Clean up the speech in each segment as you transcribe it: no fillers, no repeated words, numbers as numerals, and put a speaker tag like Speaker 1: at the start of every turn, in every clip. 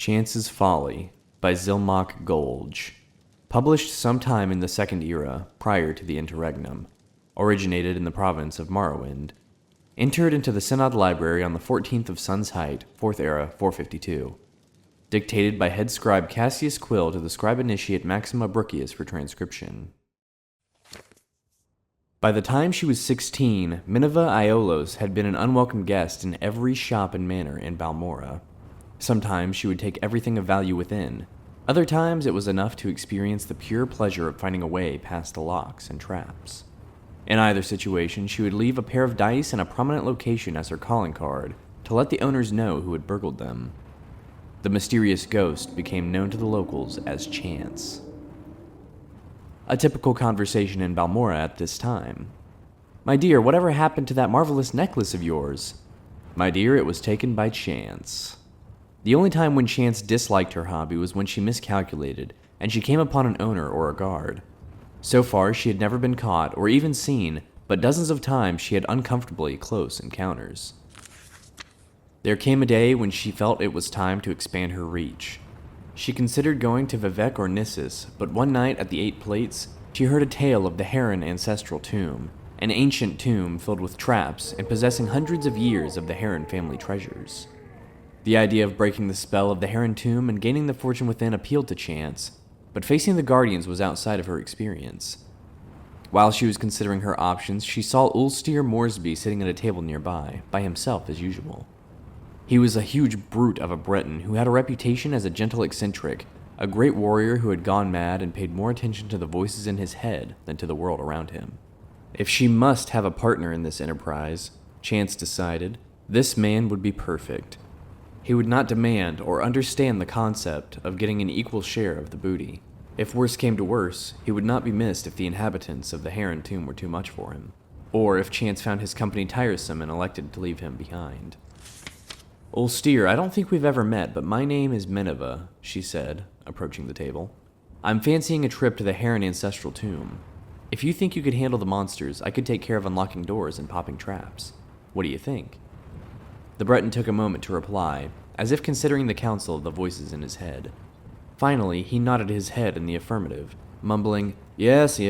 Speaker 1: Chance's Folly by Zilmach Golge. Published sometime in the Second Era, prior to the Interregnum. Originated in the province of Morrowind. Entered into the Synod Library on the 14th of Sun's Height, 4th Era, 452. Dictated by head scribe Cassius Quill to the scribe initiate Maxima Brucius for transcription. By the time she was 16, Minerva Iolos had been an unwelcome guest in every shop and manor in Balmora. Sometimes she would take everything of value within. Other times it was enough to experience the pure pleasure of finding a way past the locks and traps. In either situation, she would leave a pair of dice in a prominent location as her calling card to let the owners know who had burgled them. The mysterious ghost became known to the locals as Chance. A typical conversation in Balmora at this time. "My dear, whatever happened to that marvelous necklace of yours?" "My dear, it was taken by Chance." The only time when Chance disliked her hobby was when she miscalculated, and she came upon an owner or a guard. So far, she had never been caught or even seen, but dozens of times she had uncomfortably close encounters. There came a day when she felt it was time to expand her reach. She considered going to Vivec or Nissus, but one night at the Eight Plates, she heard a tale of the Heron ancestral tomb, an ancient tomb filled with traps and possessing hundreds of years of the Heron family treasures. The idea of breaking the spell of the Heron tomb and gaining the fortune within appealed to Chance, but facing the Guardians was outside of her experience. While she was considering her options, she saw Ulster Moresby sitting at a table nearby, by himself as usual. He was a huge brute of a Breton who had a reputation as a gentle eccentric, a great warrior who had gone mad and paid more attention to the voices in his head than to the world around him. If she must have a partner in this enterprise, Chance decided, this man would be perfect. He would not demand or understand the concept of getting an equal share of the booty. If worse came to worse, he would not be missed if the inhabitants of the Heron tomb were too much for him, or if Chance found his company tiresome and elected to leave him behind. "Ulster, I don't think we've ever met, but my name is Minerva," she said, approaching the table. "I'm fancying a trip to the Heron ancestral tomb. If you think you could handle the monsters, I could take care of unlocking doors and popping traps. What do you think?" The Breton took a moment to reply, as if considering the counsel of the voices in his head. Finally, he nodded his head in the affirmative, mumbling, yes,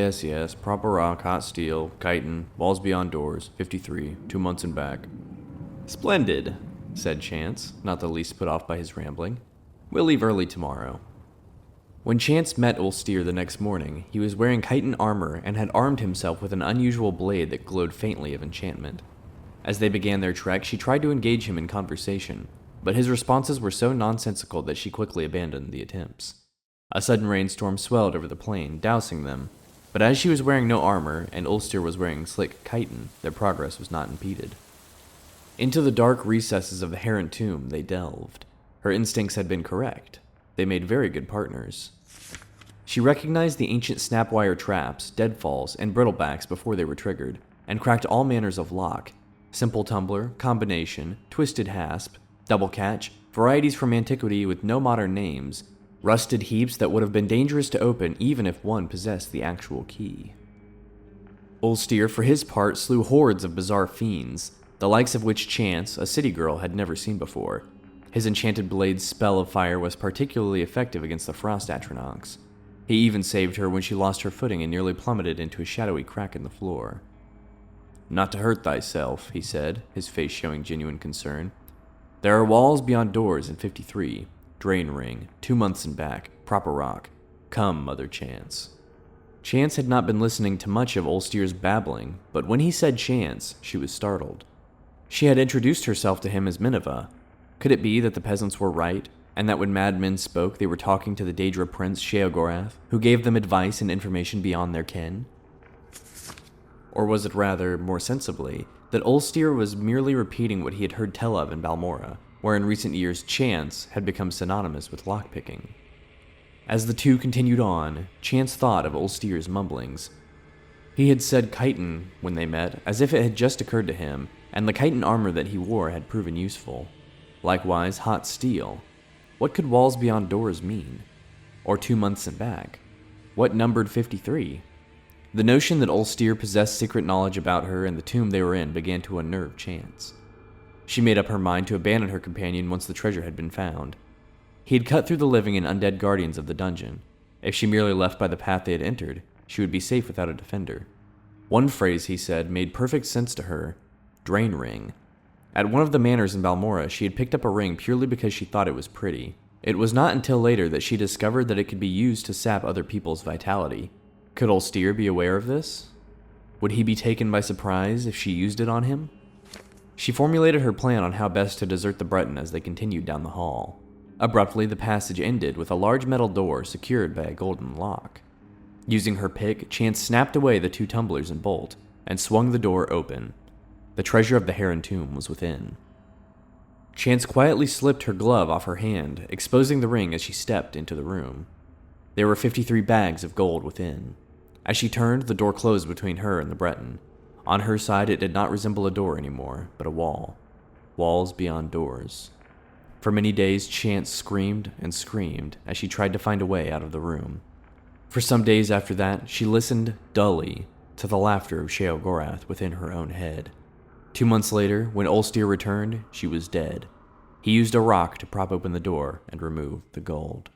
Speaker 1: proper rock, hot steel, chitin, walls beyond doors, 53, 2 months and back." "Splendid," said Chance, not the least put off by his rambling. "We'll leave early tomorrow." When Chance met Ulster the next morning, he was wearing chitin armor and had armed himself with an unusual blade that glowed faintly of enchantment. As they began their trek, she tried to engage him in conversation, but his responses were so nonsensical that she quickly abandoned the attempts. A sudden rainstorm swelled over the plain, dousing them, but as she was wearing no armor and Ulster was wearing slick chitin, their progress was not impeded. Into the dark recesses of the Heron tomb they delved. Her instincts had been correct. They made very good partners. She recognized the ancient snapwire traps, deadfalls, and brittlebacks before they were triggered, and cracked all manners of lock. Simple tumbler, combination, twisted hasp, double catch, varieties from antiquity with no modern names, rusted heaps that would have been dangerous to open even if one possessed the actual key. Ulster, for his part, slew hordes of bizarre fiends, the likes of which Chance, a city girl, had never seen before. His enchanted blade's spell of fire was particularly effective against the frost atronachs. He even saved her when she lost her footing and nearly plummeted into a shadowy crack in the floor. "Not to hurt thyself," he said, his face showing genuine concern. "There are walls beyond doors in 53. Drain ring, 2 months and back, proper rock. Come, Mother Chance." Chance had not been listening to much of Ulster's babbling, but when he said Chance, she was startled. She had introduced herself to him as Minerva. Could it be that the peasants were right, and that when madmen spoke they were talking to the Daedra prince Sheogorath, who gave them advice and information beyond their ken? Or was it rather, more sensibly, that Ulster was merely repeating what he had heard tell of in Balmora, where in recent years Chance had become synonymous with lockpicking? As the two continued on, Chance thought of Ulster's mumblings. He had said chitin when they met, as if it had just occurred to him, and the chitin armor that he wore had proven useful. Likewise, hot steel. What could walls beyond doors mean? Or 2 months and back? What numbered 53? The notion that Ulster possessed secret knowledge about her and the tomb they were in began to unnerve Chance. She made up her mind to abandon her companion once the treasure had been found. He had cut through the living and undead guardians of the dungeon. If she merely left by the path they had entered, she would be safe without a defender. One phrase, he said, made perfect sense to her: drain ring. At one of the manors in Balmora, she had picked up a ring purely because she thought it was pretty. It was not until later that she discovered that it could be used to sap other people's vitality. Could Ulster be aware of this? Would he be taken by surprise if she used it on him? She formulated her plan on how best to desert the Breton as they continued down the hall. Abruptly, the passage ended with a large metal door secured by a golden lock. Using her pick, Chance snapped away the 2 tumblers and bolt, and swung the door open. The treasure of the Heron Tomb was within. Chance quietly slipped her glove off her hand, exposing the ring as she stepped into the room. There were 53 bags of gold within. As she turned, the door closed between her and the Breton. On her side, it did not resemble a door anymore, but a wall. Walls beyond doors. For many days, Chance screamed and screamed as she tried to find a way out of the room. For some days after that, she listened dully to the laughter of Sheogorath within her own head. 2 months later, when Ulster returned, she was dead. He used a rock to prop open the door and remove the gold.